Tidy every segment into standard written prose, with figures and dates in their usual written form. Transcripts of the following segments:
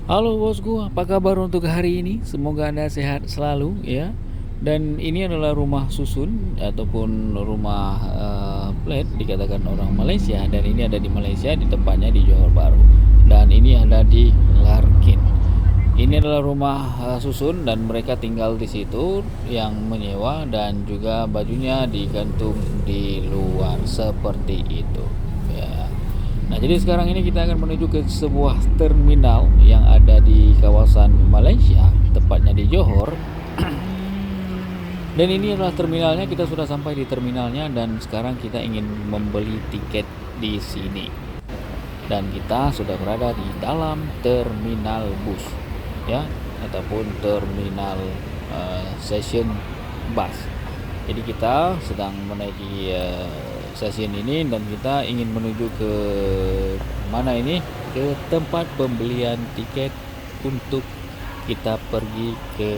Halo bosku, apa kabar untuk hari ini? Semoga Anda sehat selalu ya. Dan ini adalah rumah susun ataupun rumah flat dikatakan orang Malaysia, dan ini ada di Malaysia, di tempatnya di Johor Bahru. Dan ini ada di Larkin. Ini adalah rumah susun dan mereka tinggal di situ yang menyewa, dan juga bajunya digantung di luar seperti itu. Ya. Nah, jadi sekarang ini kita akan menuju ke sebuah terminal yang ada di kawasan Malaysia, tepatnya di Johor. Dan ini adalah terminalnya, kita sudah sampai di terminalnya dan sekarang kita ingin membeli tiket di sini. Dan kita sudah berada di dalam terminal bus ya, ataupun terminal stasiun bus. Jadi kita sedang menaiki stasiun ini dan kita ingin menuju ke mana ini? Ke tempat pembelian tiket untuk kita pergi ke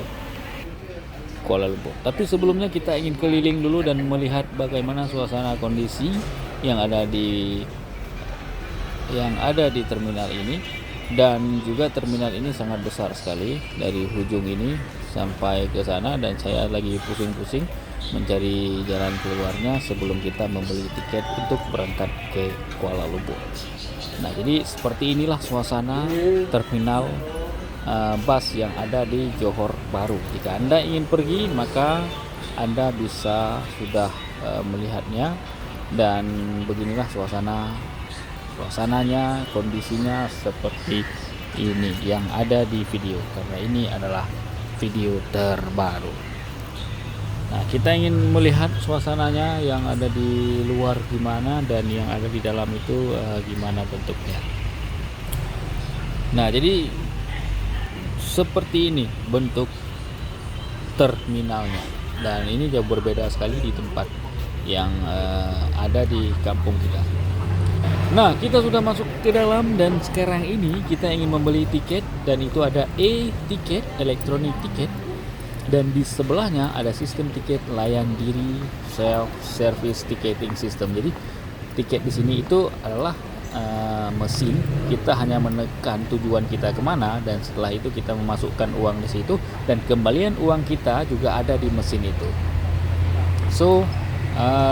Kuala Lumpur. Tapi sebelumnya kita ingin keliling dulu dan melihat bagaimana suasana kondisi yang ada di terminal ini. Dan juga terminal ini sangat besar sekali, dari ujung ini sampai ke sana, dan saya lagi pusing-pusing mencari jalan keluarnya sebelum kita membeli tiket untuk berangkat ke Kuala Lumpur. Nah, jadi seperti inilah suasana terminal bus yang ada di Johor Bahru. Jika Anda ingin pergi, maka Anda bisa sudah melihatnya, dan beginilah suasananya, kondisinya seperti ini yang ada di video, karena ini adalah video terbaru. Nah, kita ingin melihat suasananya yang ada di luar gimana, dan yang ada di dalam itu gimana bentuknya. Nah, jadi seperti ini bentuk terminalnya, dan ini jauh berbeda sekali di tempat yang ada di kampung kita. Nah, kita sudah masuk ke dalam dan sekarang ini kita ingin membeli tiket, dan itu ada e-tiket, elektronik tiket, dan di sebelahnya ada sistem tiket layan diri, self service ticketing system. Jadi tiket di sini itu adalah mesin, kita hanya menekan tujuan kita kemana, dan setelah itu kita memasukkan uang di situ, dan kembalian uang kita juga ada di mesin itu. So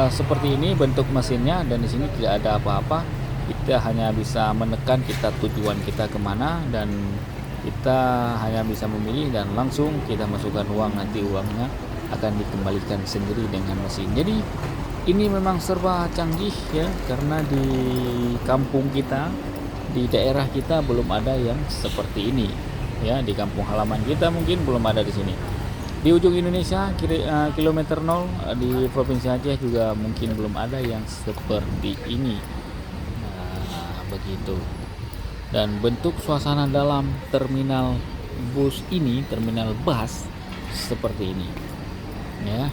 seperti ini bentuk mesinnya, dan di sini tidak ada apa-apa. Kita hanya bisa menekan kita tujuan kita kemana, dan kita hanya bisa memilih dan langsung kita masukkan uang, nanti uangnya akan dikembalikan sendiri dengan mesin. Jadi ini memang serba canggih ya, karena di kampung kita, di daerah kita belum ada yang seperti ini ya. Di kampung halaman kita mungkin belum ada di sini. Di ujung Indonesia kilometer 0 di Provinsi Aceh juga mungkin belum ada yang seperti ini. Begitu. Dan bentuk suasana dalam terminal bus ini, terminal bus seperti ini ya.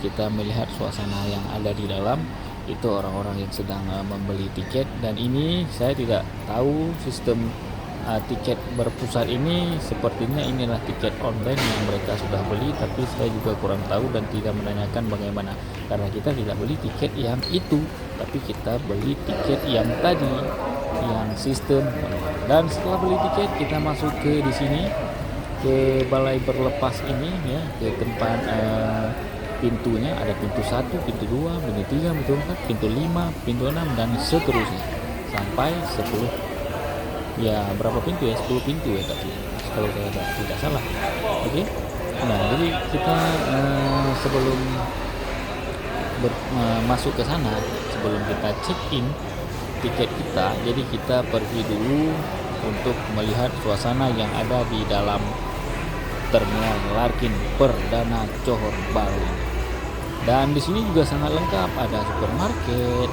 Kita melihat suasana yang ada di dalam itu, orang-orang yang sedang membeli tiket. Dan ini saya tidak tahu sistem tiket berpusat ini, sepertinya inilah tiket online yang mereka sudah beli, tapi saya juga kurang tahu dan tidak menanyakan bagaimana, karena kita tidak beli tiket yang itu, tapi kita beli tiket yang tadi, yang sistem. Dan setelah beli tiket, kita masuk ke di sini, ke balai berlepas ini ya, ke tempat pintunya. Ada pintu 1, pintu 2, pintu 3, pintu 4, pintu 5, pintu 6, dan seterusnya sampai 10. Ya, berapa pintu ya? 10 pintu ya tadi, kalau saya tidak salah. Oke. Nah, jadi kita sebelum masuk ke sana, sebelum kita check in tiket kita, jadi kita pergi dulu untuk melihat suasana yang ada di dalam terminal Larkin Perdana Johor Bahru. Dan di sini juga sangat lengkap, ada supermarket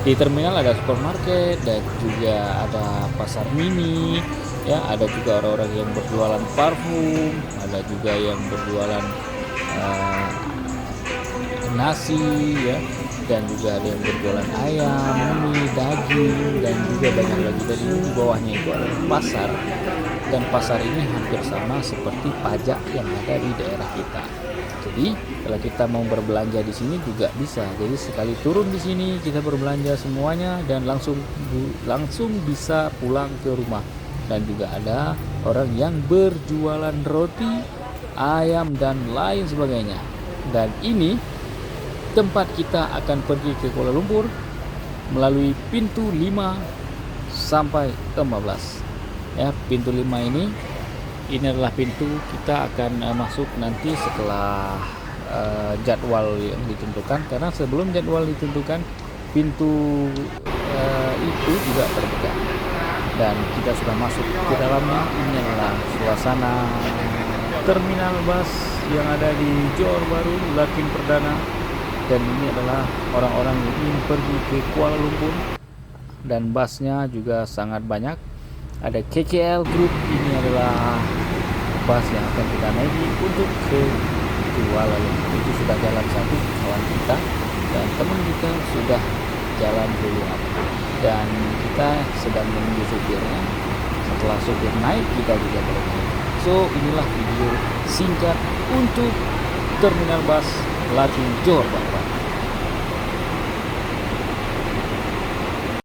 di terminal, ada supermarket, dan juga ada pasar mini ya, ada juga orang-orang yang berjualan parfum, ada juga yang berjualan nasi ya, dan juga ada yang berjualan ayam, mie, daging, dan juga banyak lagi. Dan di bawahnya itu ada pasar, dan pasar ini hampir sama seperti pajak yang ada di daerah kita. Jadi kalau kita mau berbelanja di sini juga bisa. Jadi sekali turun di sini kita berbelanja semuanya dan langsung bisa pulang ke rumah. Dan juga ada orang yang berjualan roti, ayam dan lain sebagainya. Dan ini tempat kita akan pergi ke Kuala Lumpur melalui pintu 5 sampai 15. Ya, pintu 5 ini adalah pintu kita akan masuk nanti setelah jadwal yang ditentukan, karena sebelum jadwal ditentukan pintu itu juga terbuka dan kita sudah masuk ke dalamnya. Ini adalah suasana terminal bus yang ada di Johor Bahru, Larkin Perdana, dan ini adalah orang-orang yang ingin pergi ke Kuala Lumpur dan busnya juga sangat banyak. Ada KKL Group, ini adalah bus yang akan kita naiki untuk ke Kuala Lumpur. Itu sudah jalan satu kawan kita dan teman kita sudah jalan duluan dan kita sedang menunggu supirnya. Setelah supir naik kita juga boleh naik. So inilah video singkat untuk terminal bus Larkin Johor Bahru.